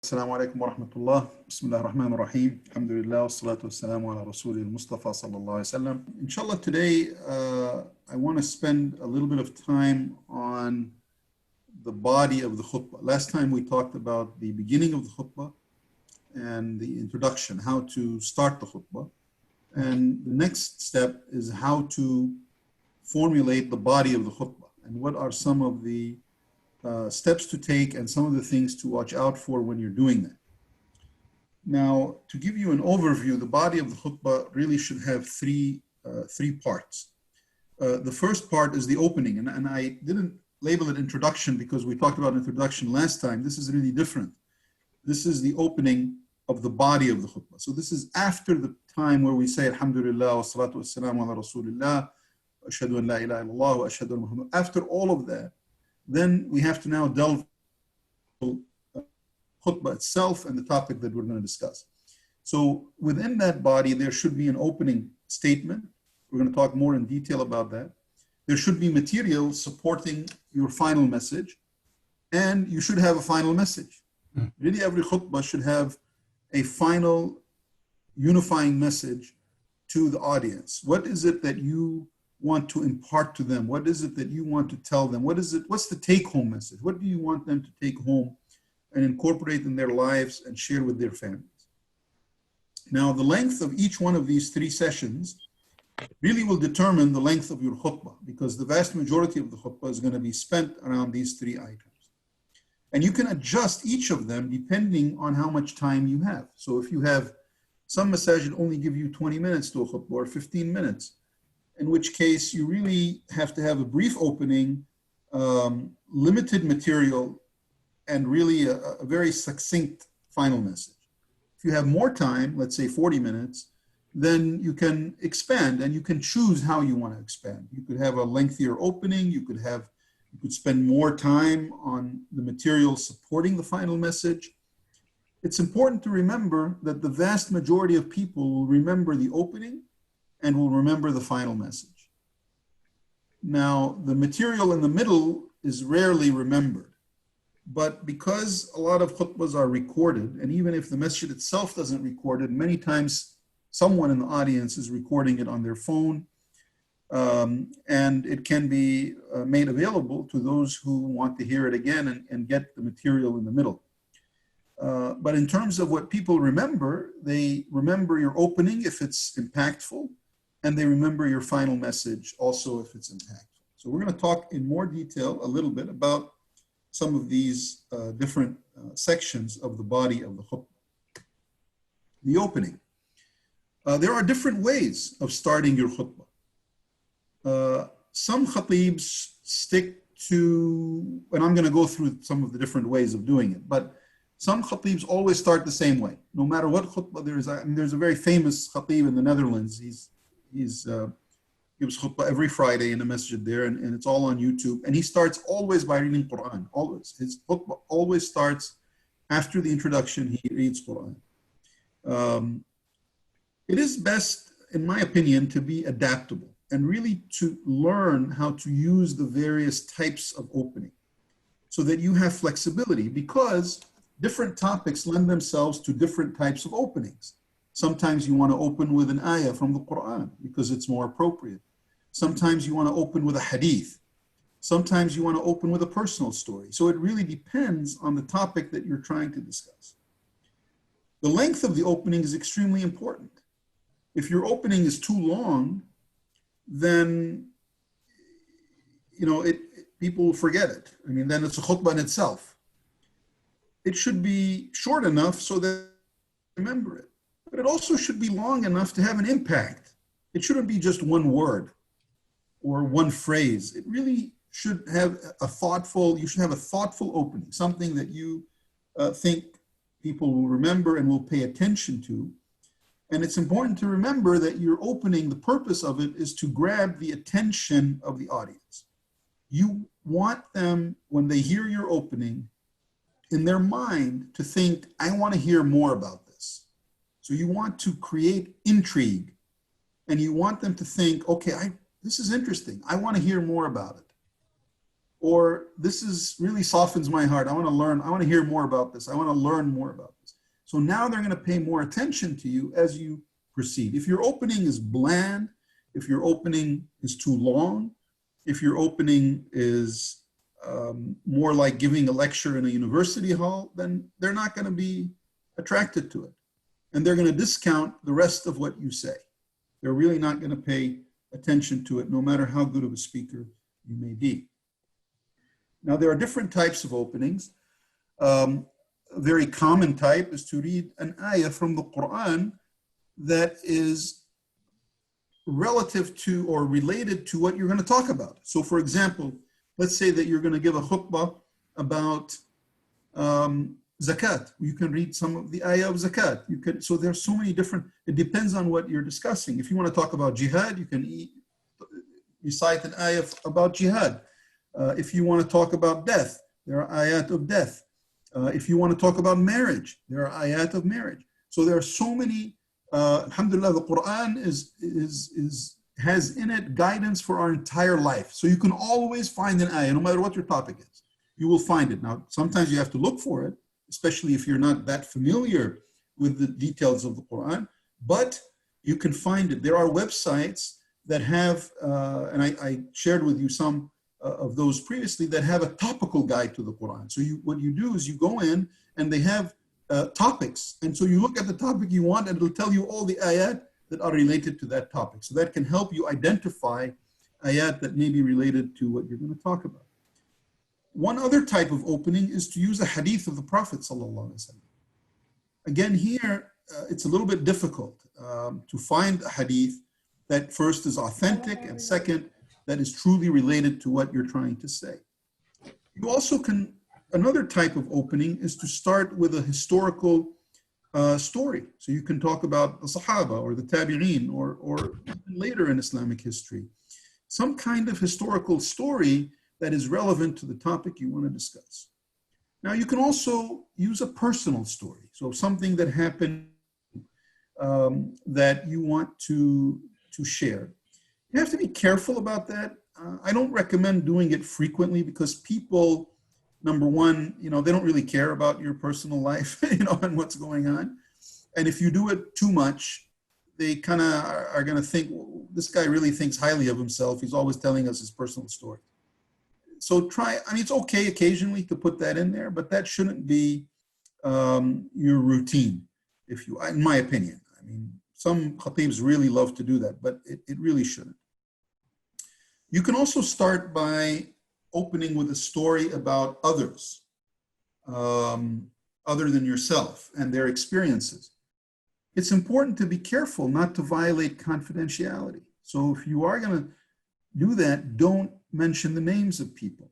السلام عليكم ورحمة الله. بسم الله الرحمن الرحيم. الحمد لله والصلاة والسلام على رسول المصطفى صلى الله عليه وسلم. Inshallah, today I want to spend a little bit of time on the body of the khutbah. Last time we talked about the beginning of the khutbah and the introduction, how to start the khutbah. And the next step is how to formulate the body of the khutbah and what are some of the steps to take and some of the things to watch out for when you're doing that. Now, to give you an overview, the body of the khutbah really should have three parts. The first part is the opening, and I didn't label it introduction because we talked about introduction last time. This is really different. This is the opening of the body of the khutbah. So this is after the time where we say Alhamdulillah wa salatu wa salamu ala Rasulillah, ashhadu an la ilaha illallah wa ashhadu anna Muhammad. After all of that, then we have to now delve into khutbah itself and the topic that we're going to discuss. So within that body, there should be an opening statement. We're going to talk more in detail about that. There should be material supporting your final message, and you should have a final message. Really, every khutbah should have a final unifying message to the audience. What is it that you want to impart to them? What is it that you want to tell them? What's the take-home message? What do you want them to take home and incorporate in their lives and share with their families? Now, the length of each one of these three sessions really will determine the length of your khutbah, because the vast majority of the khutbah is going to be spent around these three items. And you can adjust each of them depending on how much time you have. So if you have some masajid only give you 20 minutes to a khutbah or 15 minutes, in which case you really have to have a brief opening, limited material, and really a very succinct final message. If you have more time, let's say 40 minutes, then you can expand and you can choose how you want to expand. You could have a lengthier opening, you could spend more time on the material supporting the final message. It's important to remember that the vast majority of people will remember the opening and will remember the final message. Now, the material in the middle is rarely remembered, but because a lot of khutbahs are recorded, and even if the masjid itself doesn't record it, many times someone in the audience is recording it on their phone, and it can be made available to those who want to hear it again and get the material in the middle. But in terms of what people remember, they remember your opening if it's impactful, and they remember your final message also if it's impactful. So we're going to talk in more detail a little bit about some of these different sections of the body of the khutbah. The opening. There are different ways of starting your khutbah. Some khateebs stick to, and I'm going to go through some of the different ways of doing it, but some khateebs always start the same way. No matter what khutbah there is. There's a very famous khateeb in the Netherlands. He gives khutbah every Friday in a masjid there, and it's all on YouTube. And he starts always by reading Quran, always. His khutbah always starts after the introduction, he reads Quran. It is best, in my opinion, to be adaptable and really to learn how to use the various types of opening so that you have flexibility, because different topics lend themselves to different types of openings. Sometimes you want to open with an ayah from the Quran because it's more appropriate. Sometimes you want to open with a hadith. Sometimes you want to open with a personal story. So it really depends on the topic that you're trying to discuss. The length of the opening is extremely important. If your opening is too long, then people will forget it. I mean, then it's a khutbah in itself. It should be short enough so that you remember it. But it also should be long enough to have an impact. It shouldn't be just one word or one phrase. It really should have you should have a thoughtful opening, something that you think people will remember and will pay attention to. And it's important to remember that your opening, the purpose of it is to grab the attention of the audience. You want them, when they hear your opening, in their mind to think, I want to hear more about this. So you want to create intrigue, and you want them to think, okay, this is interesting. I want to hear more about it. or this is really softens my heart. I want to learn, I want to hear more about this. I want to learn more about this. So now they're going to pay more attention to you as you proceed. If your opening is bland, if your opening is too long, if your opening is more like giving a lecture in a university hall, then they're not going to be attracted to it. And they're going to discount the rest of what you say. They're really not going to pay attention to it, no matter how good of a speaker you may be. Now, there are different types of openings. A very common type is to read an ayah from the Quran that is relative to or related to what you're going to talk about. So, for example, let's say that you're going to give a khutbah about zakat. You can read some of the ayah of zakat. You can. So there's so many different, it depends on what you're discussing. If you want to talk about jihad, you can recite an ayah about jihad. If you want to talk about death, there are ayat of death. If you want to talk about marriage, there are ayat of marriage. So there are so many, alhamdulillah, the Quran has in it guidance for our entire life. So you can always find an ayah, no matter what your topic is. You will find it. Now, sometimes you have to look for it, especially if you're not that familiar with the details of the Quran, but you can find it. There are websites that have, and I shared with you some of those previously, that have a topical guide to the Quran. So what you do is you go in and they have topics. And so you look at the topic you want and it'll tell you all the ayat that are related to that topic. So that can help you identify ayat that may be related to what you're going to talk about. One other type of opening is to use a hadith of the Prophet ﷺ. Again, here, it's a little bit difficult to find a hadith that first is authentic and second, that is truly related to what you're trying to say. You also can, another type of opening is to start with a historical story. So you can talk about the Sahaba or the Tabi'een or later in Islamic history. Some kind of historical story that is relevant to the topic you want to discuss. Now you can also use a personal story. So something that happened that you want to share. You have to be careful about that. I don't recommend doing it frequently because people, number one, they don't really care about your personal life, and what's going on. And if you do it too much, they kind of are going to think, well, this guy really thinks highly of himself. He's always telling us his personal story. So it's okay occasionally to put that in there, but that shouldn't be your routine, in my opinion. Some Khateebs really love to do that, but it really shouldn't. You can also start by opening with a story about others, other than yourself and their experiences. It's important to be careful not to violate confidentiality. So if you are going to do that, don't mention the names of people.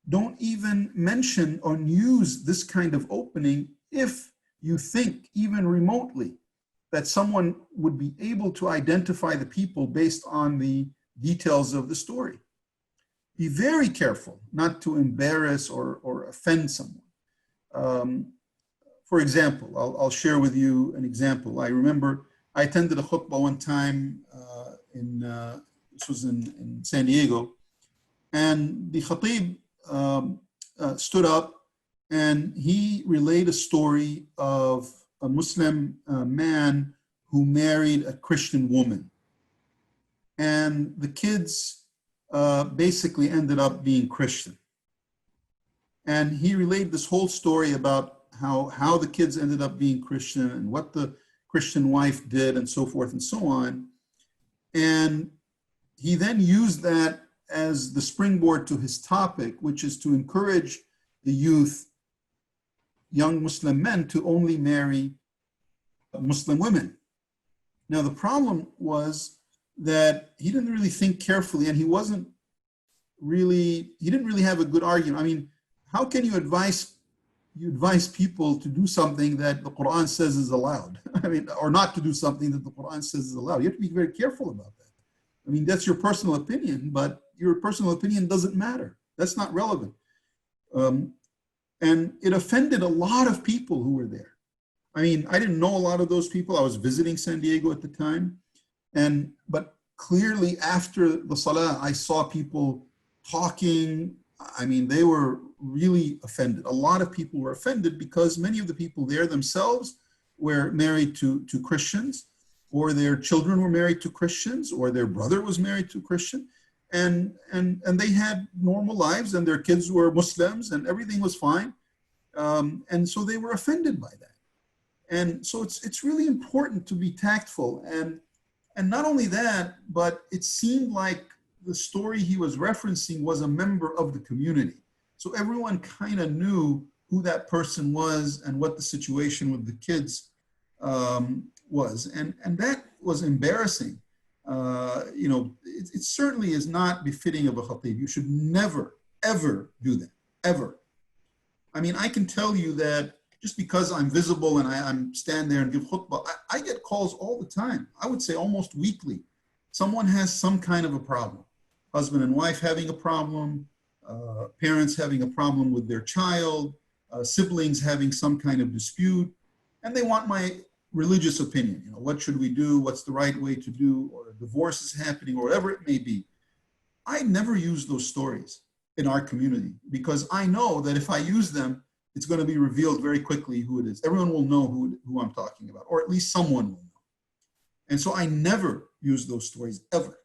Don't even mention or use this kind of opening if you think, even remotely, that someone would be able to identify the people based on the details of the story. Be very careful not to embarrass or offend someone. For example, I'll share with you an example. I remember I attended a khutbah one time this was in San Diego, and the Khateeb stood up and he relayed a story of a Muslim man who married a Christian woman. And the kids basically ended up being Christian. And he relayed this whole story about how the kids ended up being Christian and what the Christian wife did and so forth and so on. And he then used that as the springboard to his topic, which is to encourage the youth, young Muslim men, to only marry Muslim women. Now, the problem was that he didn't really think carefully, and he didn't really have a good argument. How can you advise people to do something that the Quran says is allowed? Or not to do something that the Quran says is allowed. You have to be very careful about that. That's your personal opinion, but your personal opinion doesn't matter. That's not relevant. And it offended a lot of people who were there. I didn't know a lot of those people. I was visiting San Diego at the time. But clearly after the salah, I saw people talking I mean, they were really offended. A lot of people were offended because many of the people there themselves were married to Christians, or their children were married to Christians, or their brother was married to a Christian. And they had normal lives, and their kids were Muslims, and everything was fine. And so they were offended by that. And so it's really important to be tactful. And not only that, but it seemed like the story he was referencing was a member of the community. So everyone kind of knew who that person was and what the situation with the kids was. And that was embarrassing. It certainly is not befitting of a khatib. You should never, ever do that, ever. I mean, I can tell you that just because I'm visible and I'm stand there and give khutbah, I get calls all the time. I would say almost weekly. Someone has some kind of a problem. Husband and wife having a problem, parents having a problem with their child, siblings having some kind of dispute, and they want my religious opinion. What should we do? What's the right way to do? Or a divorce is happening, or whatever it may be. I never use those stories in our community because I know that if I use them, it's going to be revealed very quickly who it is. Everyone will know who I'm talking about, or at least someone will know. And so I never use those stories ever.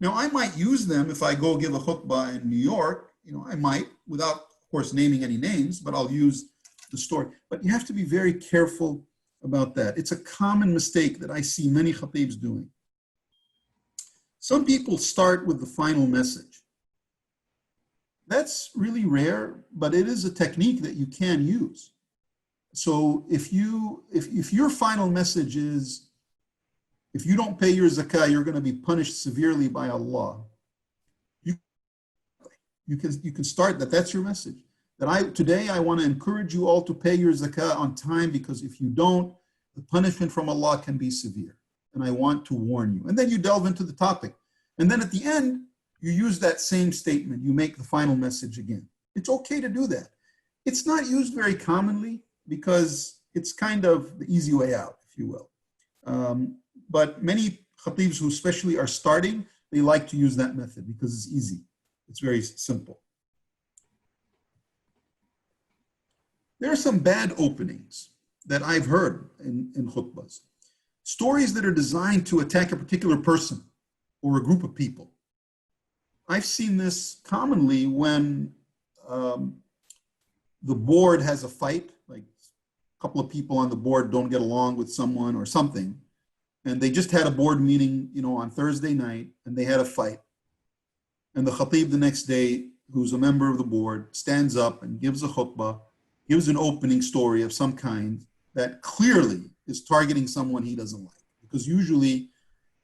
Now, I might use them if I go give a khutbah in New York. I might, without, of course, naming any names, but I'll use the story. But you have to be very careful about that. It's a common mistake that I see many khatibs doing. Some people start with the final message. That's really rare, but it is a technique that you can use. So if your final message is, if you don't pay your zakah, you're going to be punished severely by Allah. You can start that. That's your message. Today I want to encourage you all to pay your zakah on time, because if you don't, the punishment from Allah can be severe. And I want to warn you. And then you delve into the topic. And then at the end, you use that same statement. You make the final message again. It's okay to do that. It's not used very commonly because it's kind of the easy way out, if you will. But many khatibs who especially are starting, they like to use that method because it's easy. It's very simple. There are some bad openings that I've heard in khutbahs. Stories that are designed to attack a particular person or a group of people. I've seen this commonly when the board has a fight, like a couple of people on the board don't get along with someone or something, and they just had a board meeting, on Thursday night, and they had a fight. And the khatib the next day, who's a member of the board, stands up and gives a khutbah, gives an opening story of some kind that clearly is targeting someone he doesn't like, because usually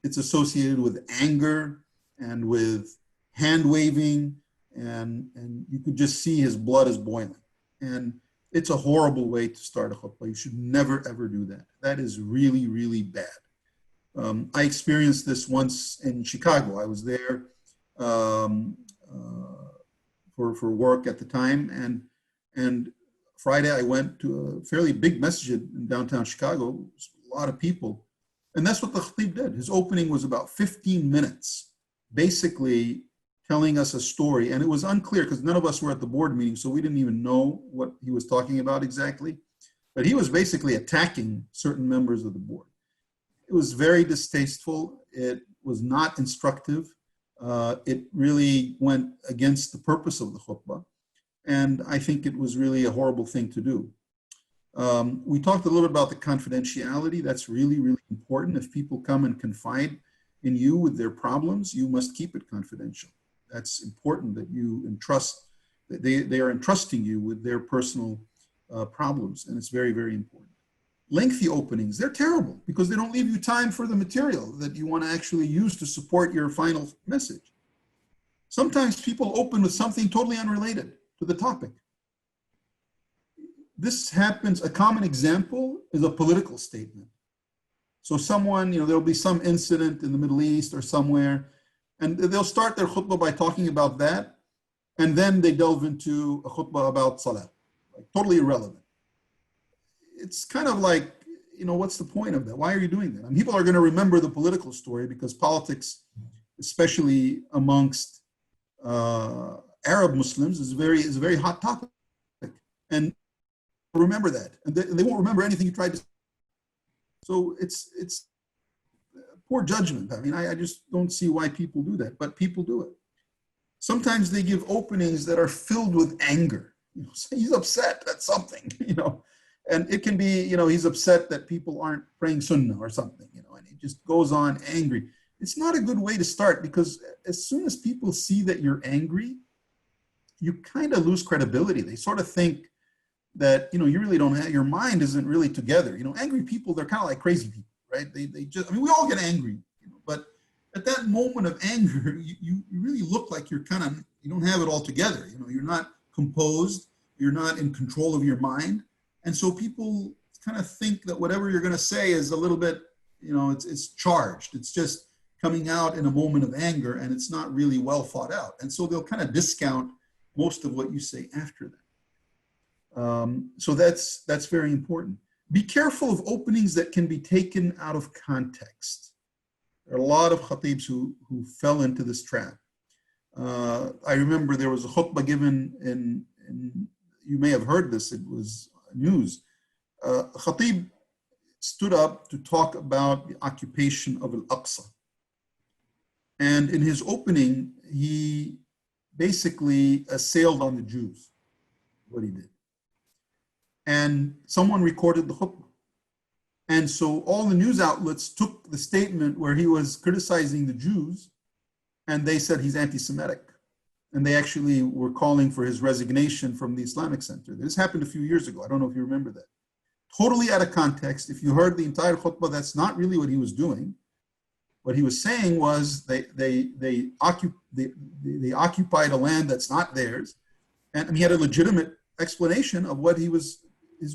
it's associated with anger and with hand waving, and you could just see his blood is boiling. And it's a horrible way to start a khutbah. You should never, ever do that. That is really, really bad. I experienced this once in Chicago. I was there for work at the time, and Friday I went to a fairly big masjid in downtown Chicago, a lot of people, and that's what the khatib did. His opening was about 15 minutes, basically telling us a story, and it was unclear because none of us were at the board meeting, so we didn't even know what he was talking about exactly, but he was basically attacking certain members of the board. It was very distasteful. It was not instructive. It really went against the purpose of the khutbah. And I think it was really a horrible thing to do. We talked a little bit about the confidentiality. That's really, really important. If people come and confide in you with their problems, you must keep it confidential. That's important that you entrust, that they are entrusting you with their personal problems. And it's very, very important. Lengthy openings, they're terrible because they don't leave you time for the material that you want to actually use to support your final message. Sometimes people open with something totally unrelated to the topic. This happens, a common example is a political statement. So someone, there'll be some incident in the Middle East or somewhere, and they'll start their khutbah by talking about that, and then they delve into a khutbah about salah, like totally irrelevant. It's kind of like, what's the point of that? Why are you doing that? And people are going to remember the political story because politics, especially amongst Arab Muslims is a very hot topic. And remember that. And they won't remember anything you tried to say. So it's poor judgment. I mean, I just don't see why people do that, but people do it. Sometimes they give openings that are filled with anger. You know, so he's upset at something, you know, and it can be, you know, he's upset that people aren't praying sunnah or something, you know, and he just goes on angry. It's not a good way to start, because as soon as people see that you're angry, you kind of lose credibility. They sort of think that, you know, you really don't have, your mind isn't really together. You know, angry people, they're kind of like crazy people, right? They just, I mean, we all get angry, you know, but at that moment of anger, you really look like you're kind of, you don't have it all together. You know, you're not composed, you're not in control of your mind. And so people kind of think that whatever you're going to say is a little bit, you know, it's charged. It's just coming out in a moment of anger, and it's not really well thought out. And so they'll kind of discount most of what you say after that. So that's very important. Be careful of openings that can be taken out of context. There are a lot of khateebs who fell into this trap. I remember there was a khutbah given in you may have heard this, it was news. Khateeb stood up to talk about the occupation of Al-Aqsa. And in his opening, he basically assailed on the Jews, what he did. And someone recorded the khutbah. And so all the news outlets took the statement where he was criticizing the Jews, and they said he's anti-Semitic. And they actually were calling for his resignation from the Islamic Center. This happened a few years ago. I don't know if you remember that. Totally out of context. If you heard the entire khutbah, that's not really what he was doing. What he was saying was they occupied a land that's not theirs. And he had a legitimate explanation of what his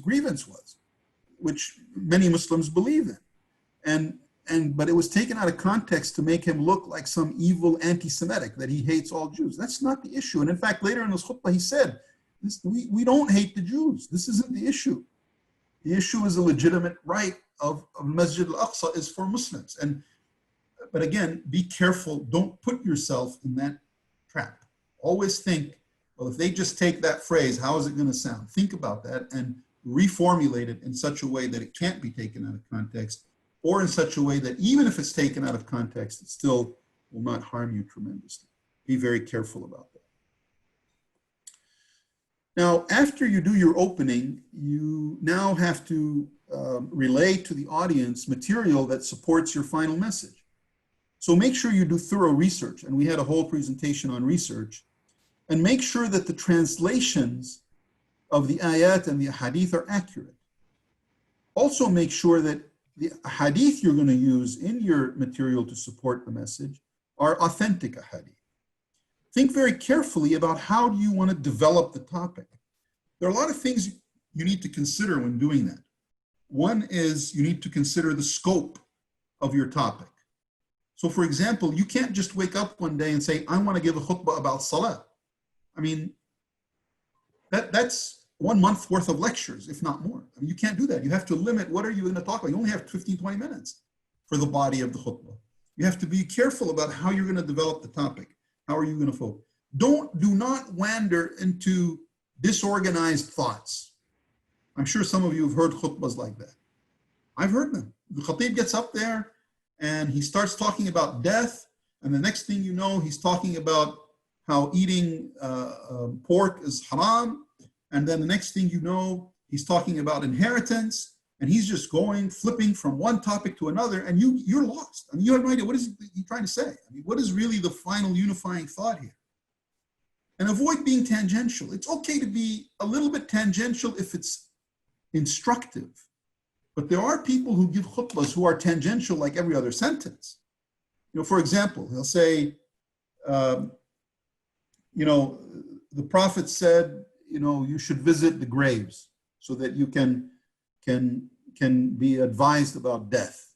grievance was, which many Muslims believe in. But it was taken out of context to make him look like some evil anti-Semitic, that he hates all Jews. That's not the issue. And in fact, later in his khutbah, he said, we don't hate the Jews. This isn't the issue. The issue is a legitimate right of Masjid al-Aqsa is for Muslims. But again, be careful. Don't put yourself in that trap. Always think, well, if they just take that phrase, how is it going to sound? Think about that and reformulate it in such a way that it can't be taken out of context, or in such a way that even if it's taken out of context, it still will not harm you tremendously. Be very careful about that. Now, after you do your opening, you now have to relay to the audience material that supports your final message. So make sure you do thorough research, and we had a whole presentation on research, and make sure that the translations of the ayat and the hadith are accurate. Also make sure that the hadith you're going to use in your material to support the message are authentic hadith. Think very carefully about how do you want to develop the topic. There are a lot of things you need to consider when doing that. One is you need to consider the scope of your topic. So for example, you can't just wake up one day and say, I want to give a khutbah about salah. I mean, that's 1 month worth of lectures, if not more. I mean, you can't do that. You have to limit what are you going to talk about. You only have 15, 20 minutes for the body of the khutbah. You have to be careful about how you're going to develop the topic. How are you going to focus? Do not wander into disorganized thoughts. I'm sure some of you have heard khutbahs like that. I've heard them. The khateeb gets up there and he starts talking about death, and the next thing you know, he's talking about how eating pork is haram, and then the next thing you know, he's talking about inheritance, and he's just flipping from one topic to another, and you're lost. I mean, you have no idea, what is he trying to say? I mean, what is really the final unifying thought here? And avoid being tangential. It's okay to be a little bit tangential if it's instructive. But there are people who give khutbahs who are tangential like every other sentence. You know, for example, he'll say, the Prophet said, you should visit the graves so that you can be advised about death.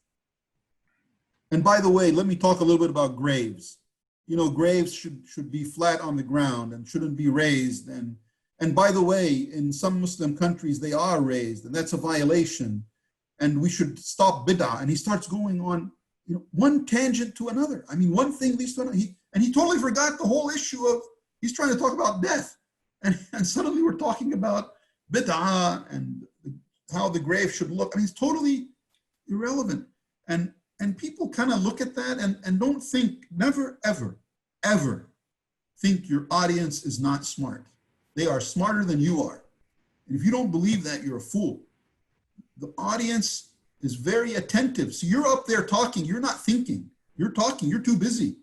And by the way, let me talk a little bit about graves. Graves should be flat on the ground and shouldn't be raised. And by the way, in some Muslim countries, they are raised, and that's a violation. And we should stop bid'ah. And he starts going on, one tangent to another. I mean, one thing leads to another. And he totally forgot the whole issue of He's trying to talk about death. And suddenly we're talking about bid'ah and how the grave should look. I mean, it's totally irrelevant. And people kind of look at that and don't think, never, ever, ever think your audience is not smart. They are smarter than you are. And if you don't believe that, you're a fool. The audience is very attentive. So you're up there talking, you're not thinking. You're talking, you're too busy.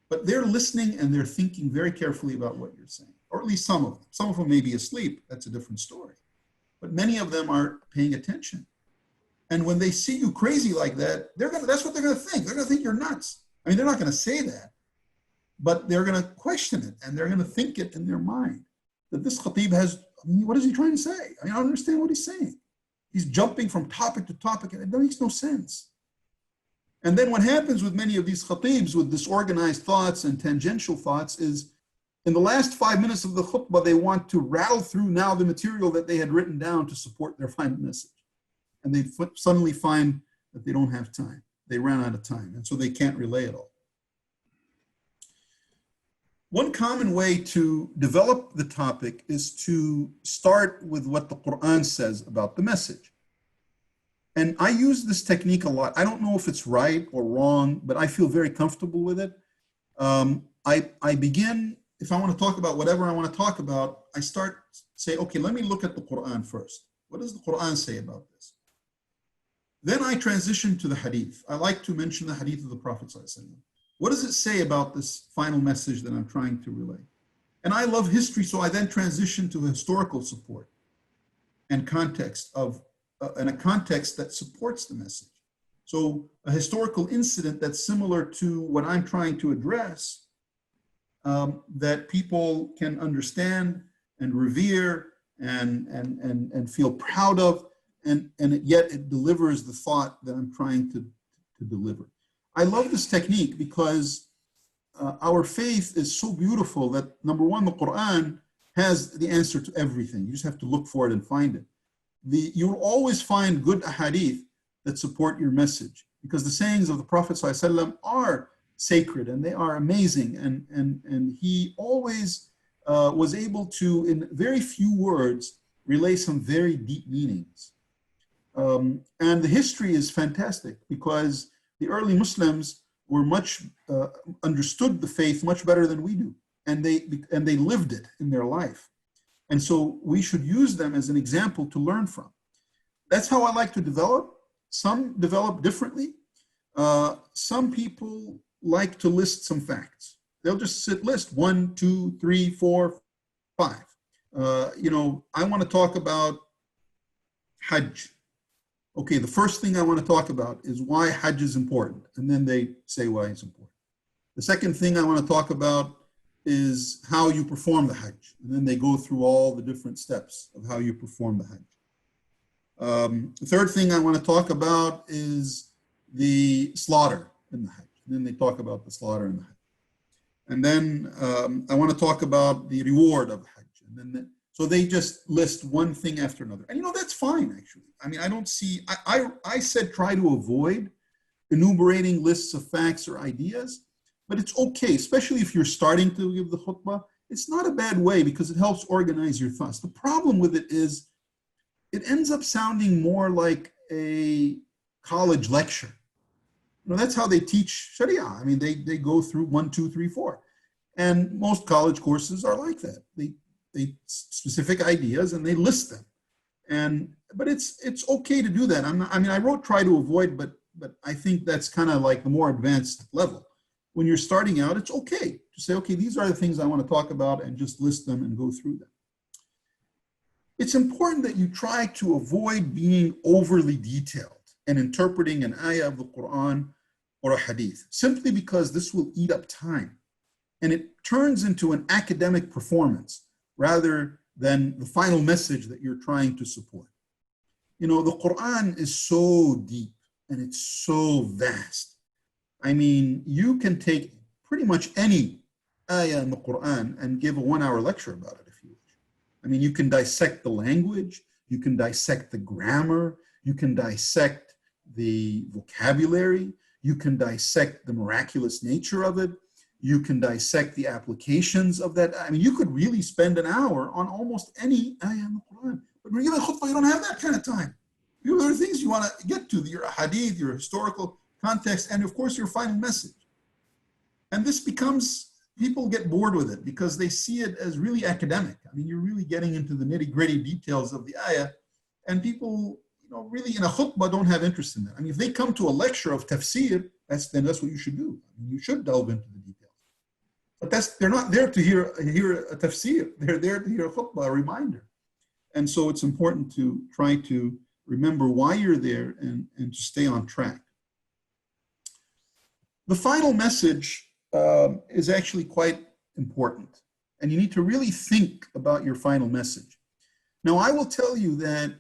But they're listening and they're thinking very carefully about what you're saying, or at least some of them. Some of them may be asleep, that's a different story. But many of them are paying attention. And when they see you crazy like that, that's what they're gonna think. They're gonna think you're nuts. I mean, they're not gonna say that, but they're gonna question it and they're gonna think it in their mind. That this Khateeb has, I mean, what is he trying to say? I mean, I don't understand what he's saying. He's jumping from topic to topic and it makes no sense. And then what happens with many of these Khateebs with disorganized thoughts and tangential thoughts is in the last 5 minutes of the khutbah, they want to rattle through now the material that they had written down to support their final message. And they suddenly find that they don't have time. They ran out of time. And so they can't relay it all. One common way to develop the topic is to start with what the Quran says about the message. And I use this technique a lot. I don't know if it's right or wrong, but I feel very comfortable with it. I begin, if I want to talk about whatever I want to talk about, I start say, okay, let me look at the Quran first. What does the Quran say about this? Then I transition to the hadith. I like to mention the hadith of the Prophet ﷺ. What does it say about this final message that I'm trying to relay? And I love history, so I then transition to historical support and context and a context that supports the message. So a historical incident that's similar to what I'm trying to address, that people can understand and revere and feel proud of, and yet it delivers the thought that I'm trying to deliver. I love this technique because our faith is so beautiful that, number one, the Quran has the answer to everything. You just have to look for it and find it. You'll always find good ahadith that support your message because the sayings of the Prophet ﷺ are sacred and they are amazing. And he always was able to, in very few words, relay some very deep meanings. And the history is fantastic because the early Muslims were understood the faith much better than we do, and they lived it in their life. And so we should use them as an example to learn from. That's how I like to develop. Some develop differently. Some people like to list some facts. They'll just list 1, 2, 3, 4, 5. I want to talk about Hajj. Okay, the first thing I want to talk about is why Hajj is important. And then they say why it's important. The second thing I want to talk about is how you perform the Hajj. And then they go through all the different steps of how you perform the Hajj. The third thing I want to talk about is the slaughter in the Hajj. And then they talk about the slaughter in the Hajj. And then I want to talk about the reward of Hajj. And then so they just list one thing after another. And that's fine, actually. I mean, I don't see, I said try to avoid enumerating lists of facts or ideas, but it's okay, especially if you're starting to give the khutbah. It's not a bad way because it helps organize your thoughts. The problem with it is it ends up sounding more like a college lecture. That's how they teach Sharia. I mean, they go through 1, 2, 3, 4. And most college courses are like that. They specific ideas and they list them. But it's okay to do that. I wrote try to avoid, but I think that's kind of like the more advanced level. When you're starting out, it's okay to say, okay, these are the things I want to talk about and just list them and go through them. It's important that you try to avoid being overly detailed and interpreting an ayah of the Quran or a hadith, simply because this will eat up time. And it turns into an academic performance rather than the final message that you're trying to support. The Quran is so deep and it's so vast. I mean, you can take pretty much any ayah in the Quran and give a 1-hour lecture about it if you wish. I mean, you can dissect the language, you can dissect the grammar, you can dissect the vocabulary, you can dissect the miraculous nature of it. You can dissect the applications of that. I mean, you could really spend an hour on almost any ayah in the Quran. But when you give a khutbah, you don't have that kind of time. There are things you want to get to, your hadith, your historical context, and of course your final message. And this becomes, people get bored with it because they see it as really academic. I mean, you're really getting into the nitty-gritty details of the ayah, and people, really in a khutbah don't have interest in that. I mean, if they come to a lecture of tafsir, then that's what you should do. I mean, you should delve into the details. But they're not there to hear a tafsir. They're there to hear a khutbah, a reminder. And so it's important to try to remember why you're there and to stay on track. The final message is actually quite important. And you need to really think about your final message. Now, I will tell you that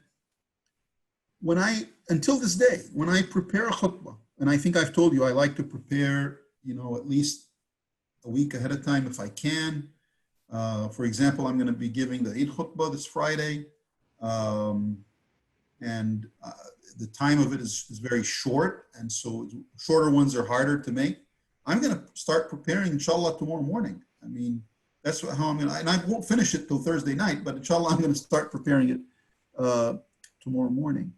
until this day, when I prepare a khutbah, and I think I've told you I like to prepare, at least a week ahead of time if I can. For example, I'm going to be giving the Eid khutbah this Friday. And the time of it is very short. And so shorter ones are harder to make. I'm going to start preparing, inshallah, tomorrow morning. I mean, that's how I'm going to, and I won't finish it till Thursday night, but inshallah, I'm going to start preparing it tomorrow morning.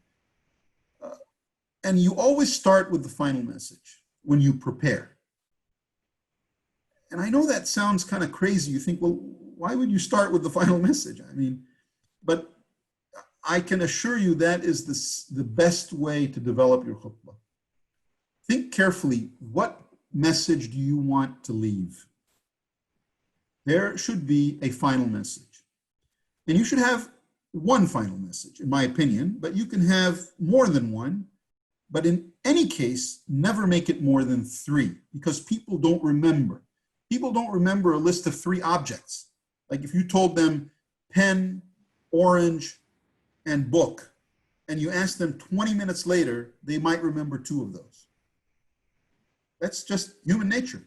And you always start with the final message when you prepare. And I know that sounds kind of crazy. You think, well, why would you start with the final message? I mean, but I can assure you that is the best way to develop your khutbah. Think carefully, what message do you want to leave? There should be a final message. And you should have one final message, in my opinion, but you can have more than one. But in any case, never make it more than 3, because people don't remember. People don't remember a list of 3 objects. Like if you told them pen, orange, and book, and you ask them 20 minutes later, they might remember 2 of those. That's just human nature.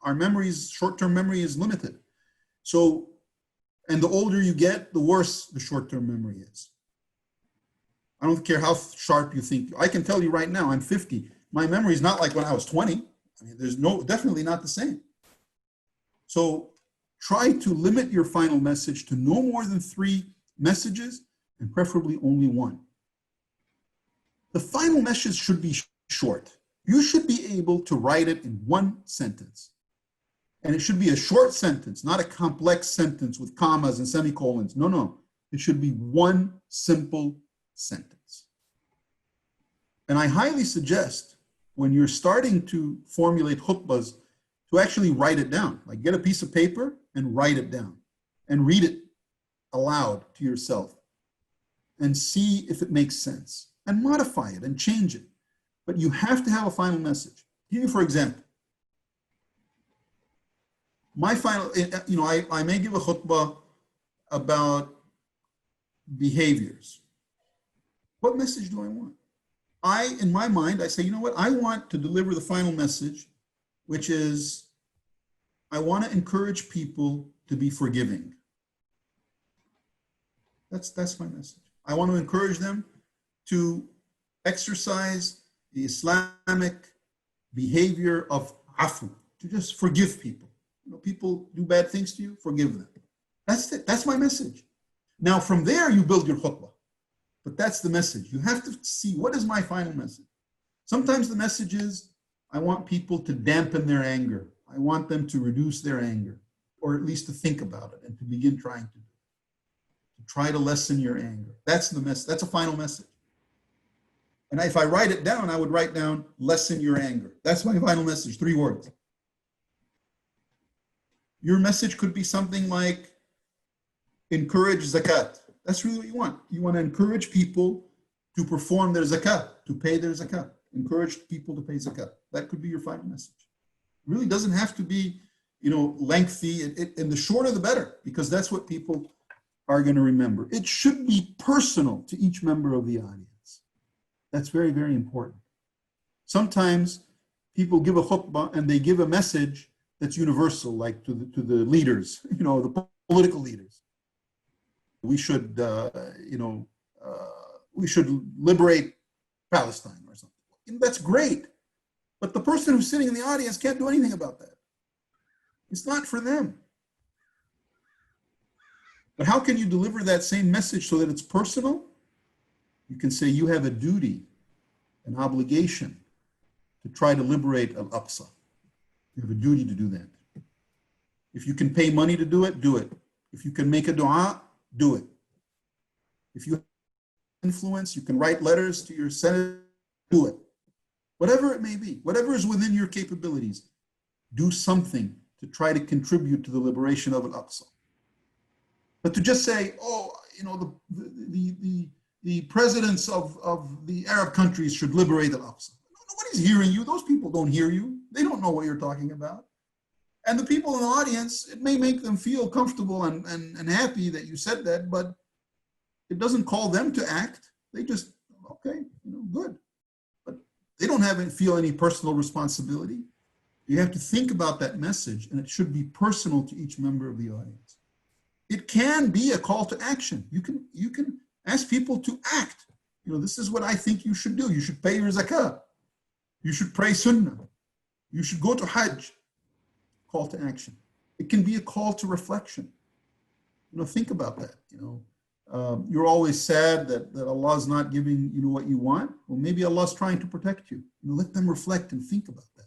Our memories, short-term memory is limited. So, and the older you get, the worse the short-term memory is. I don't care how sharp you think. I can tell you right now, I'm 50. My memory is not like when I was 20. I mean, definitely not the same. So try to limit your final message to no more than 3 messages, and preferably only 1. The final message should be short. You should be able to write it in 1 sentence. And it should be a short sentence, not a complex sentence with commas and semicolons. No. It should be 1 simple sentence. And I highly suggest when you're starting to formulate khutbahs to actually write it down. Like get a piece of paper and write it down and read it aloud to yourself and see if it makes sense and modify it and change it. But you have to have a final message. Give you, for example, my final, I may give a khutbah about behaviors. What message do I want? In my mind, I say, you know what? I want to deliver the final message, which is I want to encourage people to be forgiving. That's my message. I want to encourage them to exercise the Islamic behavior of afu, to just forgive people. People do bad things to you, forgive them. That's it. That's my message. Now, from there, you build your khutbah. But that's the message. You have to see, what is my final message? Sometimes the message is, I want people to dampen their anger. I want them to reduce their anger, or at least to think about it and to begin trying to do it. To try to lessen your anger. That's the message. That's a final message. And if I write it down, I would write down, lessen your anger. That's my final message, 3 words. Your message could be something like, encourage zakat. That's really what you want. You want to encourage people to perform their zakat, to pay their zakat. Encourage people to pay zakat. That could be your final message. It really doesn't have to be, lengthy. And the shorter the better, because that's what people are going to remember. It should be personal to each member of the audience. That's very, very important. Sometimes people give a khutbah and they give a message that's universal, like to the leaders, the political leaders. We should, we should liberate Palestine or something. And that's great, but the person who's sitting in the audience can't do anything about that. It's not for them. But how can you deliver that same message so that it's personal? You can say you have a duty, an obligation to try to liberate Al-Aqsa. You have a duty to do that. If you can pay money to do it, do it. If you can make a dua, do it. If you have influence, you can write letters to your senator, do it. Whatever it may be, whatever is within your capabilities, do something to try to contribute to the liberation of Al-Aqsa. But to just say, oh, you know, the presidents of the Arab countries should liberate Al-Aqsa. Nobody's hearing you. Those people don't hear you. They don't know what you're talking about. And the people in the audience, it may make them feel comfortable and happy that you said that, but it doesn't call them to act. They just, okay, you know, good. But they don't feel any personal responsibility. You have to think about that message, and it should be personal to each member of the audience. It can be a call to action. You can ask people to act. You know, this is what I think you should do. You should pay your zakah. You should pray sunnah. You should go to Hajj. Call to action. It can be a call to reflection. You know, think about that. You know, you're always sad that Allah's not giving you what you want. Well, maybe Allah's trying to protect you. You know, let them reflect and think about that,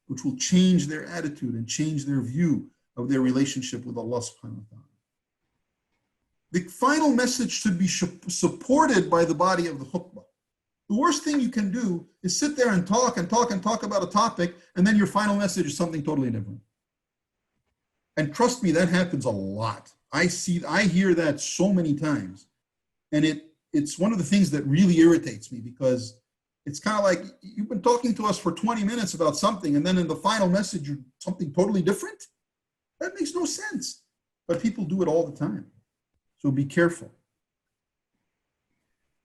which will change their attitude and change their view of their relationship with Allah subhanahu wa ta'ala. The final message should be supported by the body of the khutbah. The worst thing you can do is sit there and talk about a topic, and then your final message is something totally different. And trust me, that happens a lot. I hear that so many times. And it's one of the things that really irritates me, because it's kind of like you've been talking to us for 20 minutes about something, and then in the final message, you're something totally different. That makes no sense. But people do it all the time. So be careful.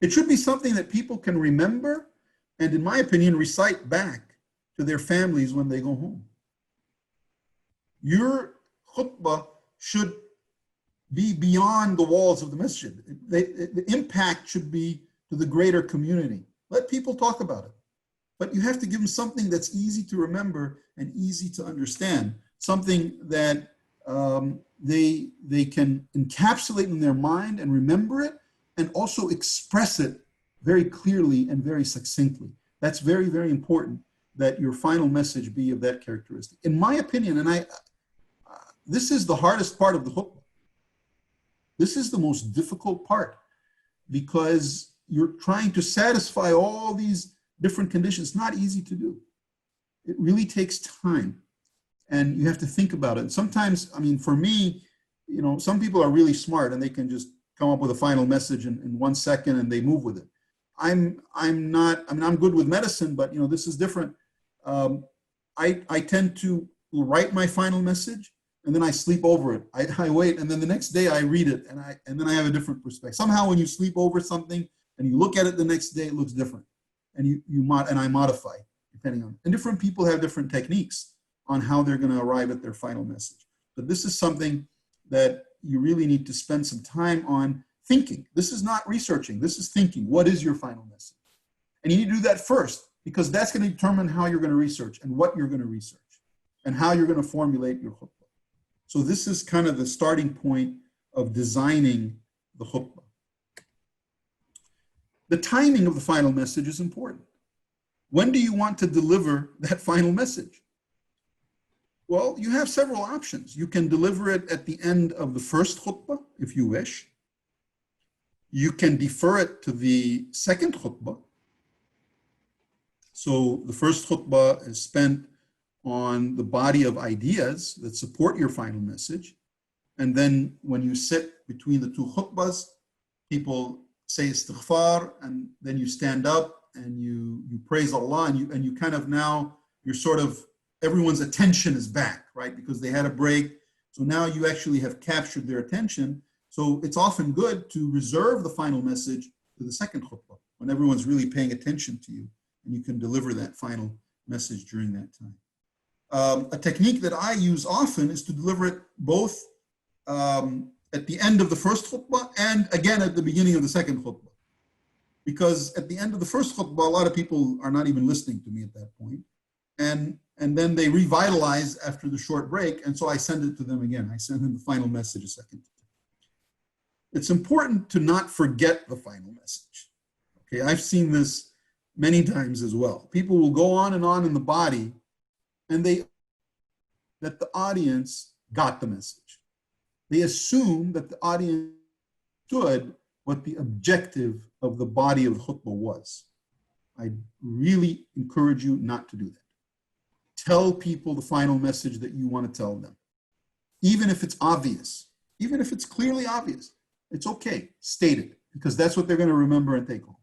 It should be something that people can remember and, in my opinion, recite back to their families when they go home. Your khutbah should be beyond the walls of the masjid. The impact should be to the greater community. Let people talk about it. But you have to give them something that's easy to remember and easy to understand, something that they can encapsulate in their mind and remember it, and also express it very clearly and very succinctly. That's very, very important, that your final message be of that characteristic. In my opinion, and this is the hardest part of the khutbah. This is the most difficult part, because you're trying to satisfy all these different conditions. It's not easy to do. It really takes time, and you have to think about it. And sometimes, I mean, for me, you know, some people are really smart and they can just come up with a final message in 1 second and they move with it. I'm not, I mean, I'm good with medicine, but you know, this is different. I tend to write my final message and then I sleep over it. I wait, and then the next day I read it, and then I have a different perspective. Somehow when you sleep over something and you look at it the next day, it looks different. And I modify depending on, and different people have different techniques on how they're going to arrive at their final message. But this is something that you really need to spend some time on thinking. This is not researching. This is thinking. What is your final message? And you need to do that first, because that's going to determine how you're going to research and what you're going to research and how you're going to formulate your khutbah. So this is kind of the starting point of designing the khutbah. The timing of the final message is important. When do you want to deliver that final message? Well, you have several options. You can deliver it at the end of the first khutbah, if you wish. You can defer it to the second khutbah. So the first khutbah is spent on the body of ideas that support your final message. And then when you sit between the two khutbahs, people say istighfar, and then you stand up and you praise Allah, and you kind of now, you're sort of, everyone's attention is back, right? Because they had a break. So now you actually have captured their attention. So it's often good to reserve the final message to the second khutbah, when everyone's really paying attention to you, and you can deliver that final message during that time. A technique that I use often is to deliver it both at the end of the first khutbah and again at the beginning of the second khutbah. Because at the end of the first khutbah, a lot of people are not even listening to me at that point. And and then they revitalize after the short break, and so I send it to them again. I send them the final message a second time. It's important to not forget the final message. Okay, I've seen this many times as well. People will go on in the body, and that the audience got the message. They assume that the audience understood what the objective of the body of the khutbah was. I really encourage you not to do that. Tell people the final message that you want to tell them. Even if it's obvious, even if it's clearly obvious, it's okay, state it, because that's what they're going to remember and take home.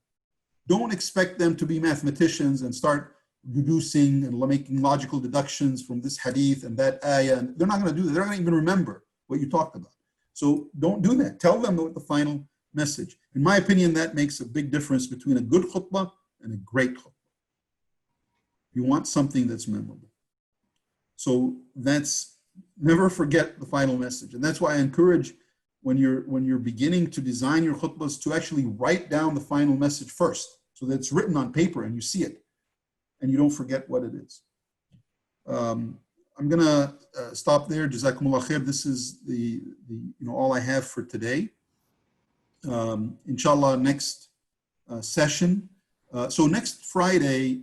Don't expect them to be mathematicians and start deducing and making logical deductions from this hadith and that ayah. And they're not going to do that. They're not going to even remember what you talked about. So don't do that. Tell them what the final message. In my opinion, that makes a big difference between a good khutbah and a great khutbah. You want something that's memorable. So never forget the final message. And that's why I encourage when you're beginning to design your khutbahs to actually write down the final message first, so that it's written on paper and you see it and you don't forget what it is. I'm gonna stop there. Jazakumullah khair. This is the all I have for today. Inshallah, next session. So next Friday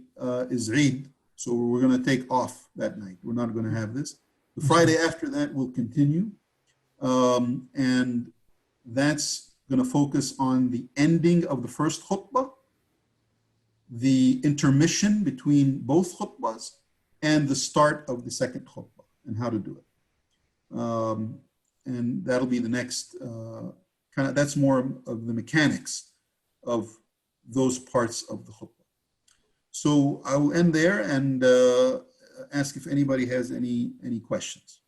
is Eid, so we're going to take off that night. We're not going to have this. The Friday after that will continue, and that's going to focus on the ending of the first khutbah, the intermission between both khutbahs, and the start of the second khutbah, and how to do it. And that'll be the next that's more of the mechanics of those parts of the khutbah. So I will end there and ask if anybody has any questions.